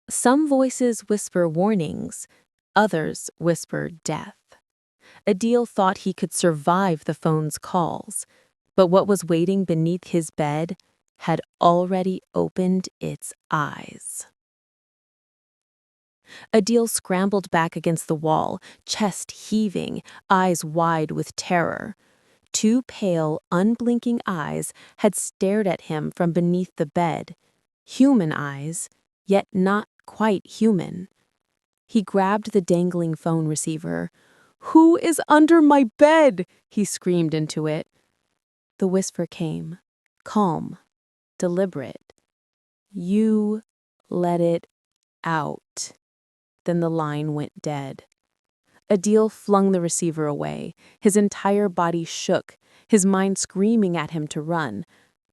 Some voices whisper warnings, others whisper death. Adil thought he could survive the phone's calls, but what was waiting beneath his bed had already opened its eyes. Adil scrambled back against the wall, chest heaving, eyes wide with terror. Two pale, unblinking eyes had stared at him from beneath the bed. Human eyes, yet not quite human. He grabbed the dangling phone receiver. "Who is under my bed?" he screamed into it. The whisper came, calm, deliberate. "You let it out." Then the line went dead. Adil flung the receiver away. His entire body shook, his mind screaming at him to run.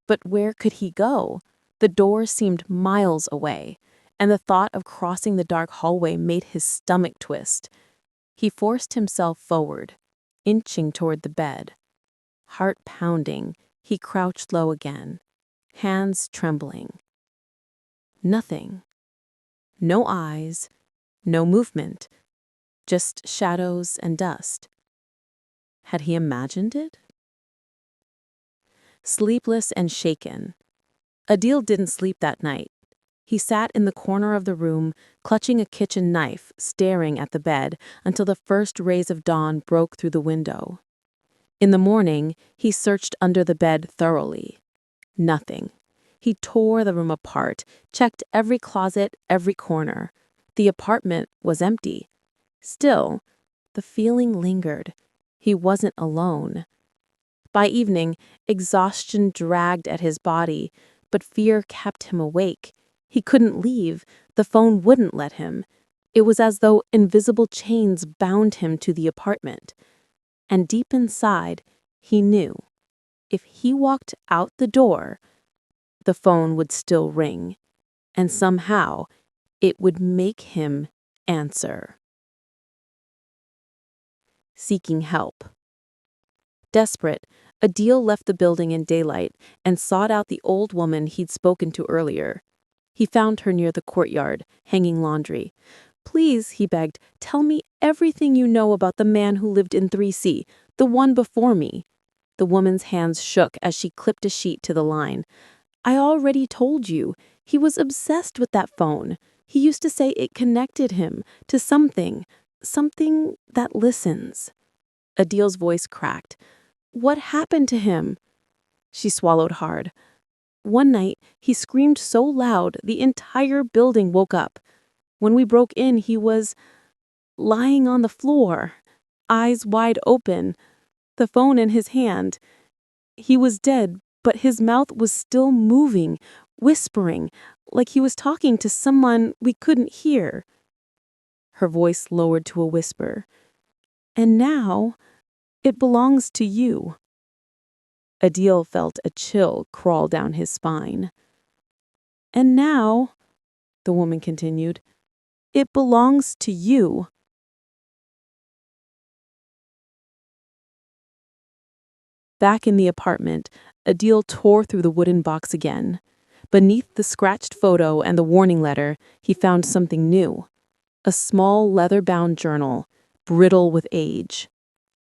But where could he go? The door seemed miles away, and the thought of crossing the dark hallway made his stomach twist. He forced himself forward, inching toward the bed. Heart pounding, he crouched low again, hands trembling. Nothing. No eyes, no movement, just shadows and dust. Had he imagined it? Sleepless and shaken, Adil didn't sleep that night. He sat in the corner of the room, clutching a kitchen knife, staring at the bed until the first rays of dawn broke through the window. In the morning, he searched under the bed thoroughly. Nothing. He tore the room apart, checked every closet, every corner. The apartment was empty. Still, the feeling lingered. He wasn't alone. By evening, exhaustion dragged at his body, but fear kept him awake. He couldn't leave. The phone wouldn't let him. It was as though invisible chains bound him to the apartment. And deep inside, he knew, if he walked out the door, the phone would still ring, and somehow it would make him answer. Seeking help. Desperate, Adil left the building in daylight and sought out the old woman he'd spoken to earlier. He found her near the courtyard, hanging laundry. "Please," he begged, "tell me everything you know about the man who lived in 3C, the one before me." The woman's hands shook as she clipped a sheet to the line. "I already told you. He was obsessed with that phone. He used to say it connected him to something that listens." Adil's voice cracked. "What happened to him?" She swallowed hard. "One night, he screamed so loud the entire building woke up. When we broke in, he was lying on the floor, eyes wide open, the phone in his hand. He was dead, but his mouth was still moving, whispering, like he was talking to someone we couldn't hear." Her voice lowered to a whisper. "And now, it belongs to you." Adil felt a chill crawl down his spine. "And now," the woman continued, "it belongs to you." Back in the apartment, Adil tore through the wooden box again. Beneath the scratched photo and the warning letter, he found something new. A small leather-bound journal, brittle with age.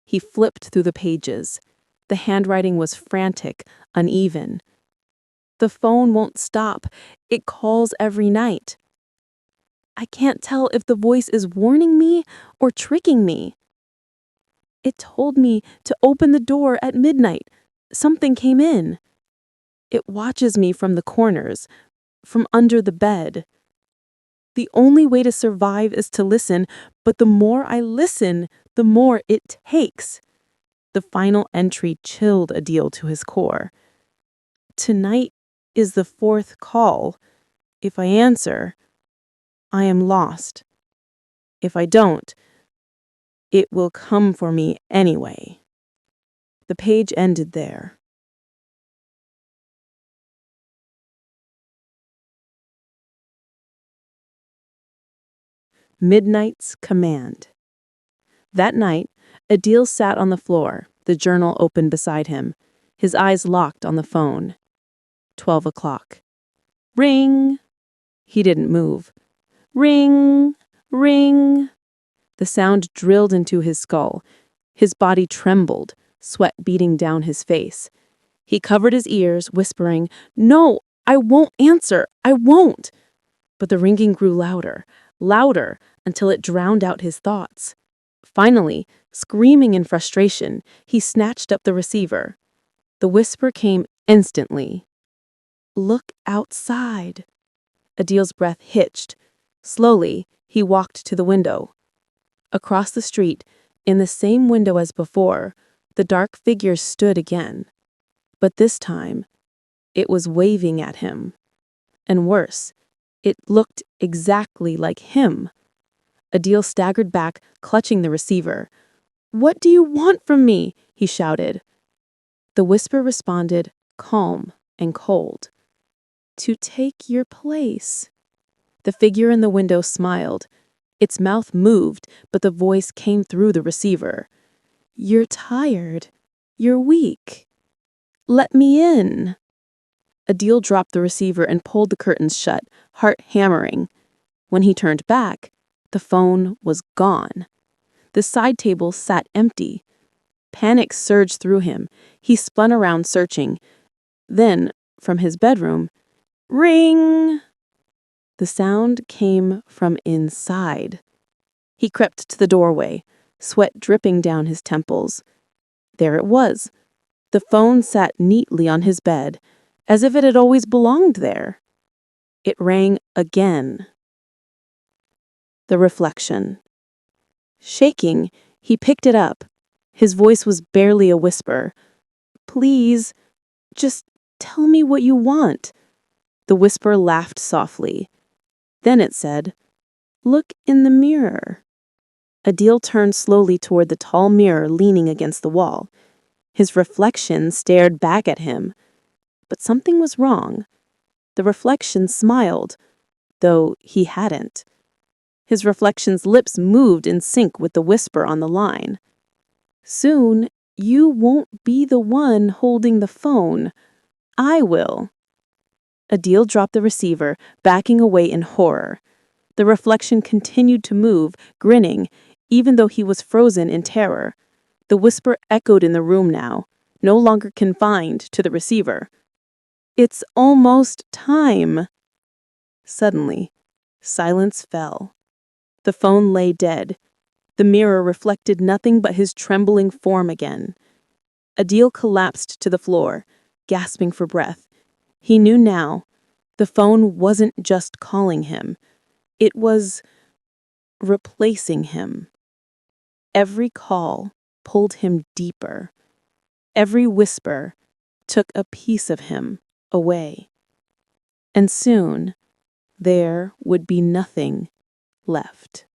He flipped through the pages. The handwriting was frantic, uneven. "The phone won't stop. It calls every night. I can't tell if the voice is warning me or tricking me. It told me to open the door at midnight. Something came in. It watches me from the corners, from under the bed. The only way to survive is to listen, but the more I listen, the more it takes." The final entry chilled Adil to his core. "Tonight is the fourth call. If I answer, I am lost. If I don't, it will come for me anyway." The page ended there. Midnight's Command. That night, Adil sat on the floor, the journal open beside him, his eyes locked on the phone. 12 o'clock. Ring! He didn't move. Ring, ring. The sound drilled into his skull. His body trembled, sweat beating down his face. He covered his ears, whispering, "No, I won't answer. I won't." But the ringing grew louder, louder, until it drowned out his thoughts. Finally, screaming in frustration, he snatched up the receiver. The whisper came instantly. "Look outside." Adil's breath hitched. Slowly, he walked to the window. Across the street, in the same window as before, the dark figure stood again. But this time, it was waving at him. And worse, it looked exactly like him. Adil staggered back, clutching the receiver. "What do you want from me?" he shouted. The whisper responded, calm and cold. "To take your place." The figure in the window smiled. Its mouth moved, but the voice came through the receiver. "You're tired. You're weak. Let me in." Adil dropped the receiver and pulled the curtains shut, heart hammering. When he turned back, the phone was gone. The side table sat empty. Panic surged through him. He spun around searching. Then, from his bedroom, ring! The sound came from inside. He crept to the doorway, sweat dripping down his temples. There it was. The phone sat neatly on his bed, as if it had always belonged there. It rang again. The reflection. Shaking, he picked it up. His voice was barely a whisper. "Please, just tell me what you want." The whisper laughed softly. Then it said, "Look in the mirror." Adil turned slowly toward the tall mirror leaning against the wall. His reflection stared back at him. But something was wrong. The reflection smiled, though he hadn't. His reflection's lips moved in sync with the whisper on the line. "Soon, you won't be the one holding the phone. I will." Adil dropped the receiver, backing away in horror. The reflection continued to move, grinning, even though he was frozen in terror. The whisper echoed in the room now, no longer confined to the receiver. "It's almost time." Suddenly, silence fell. The phone lay dead. The mirror reflected nothing but his trembling form again. Adil collapsed to the floor, gasping for breath. He knew now. The phone wasn't just calling him. It was replacing him. Every call pulled him deeper. Every whisper took a piece of him away. And soon, there would be nothing left.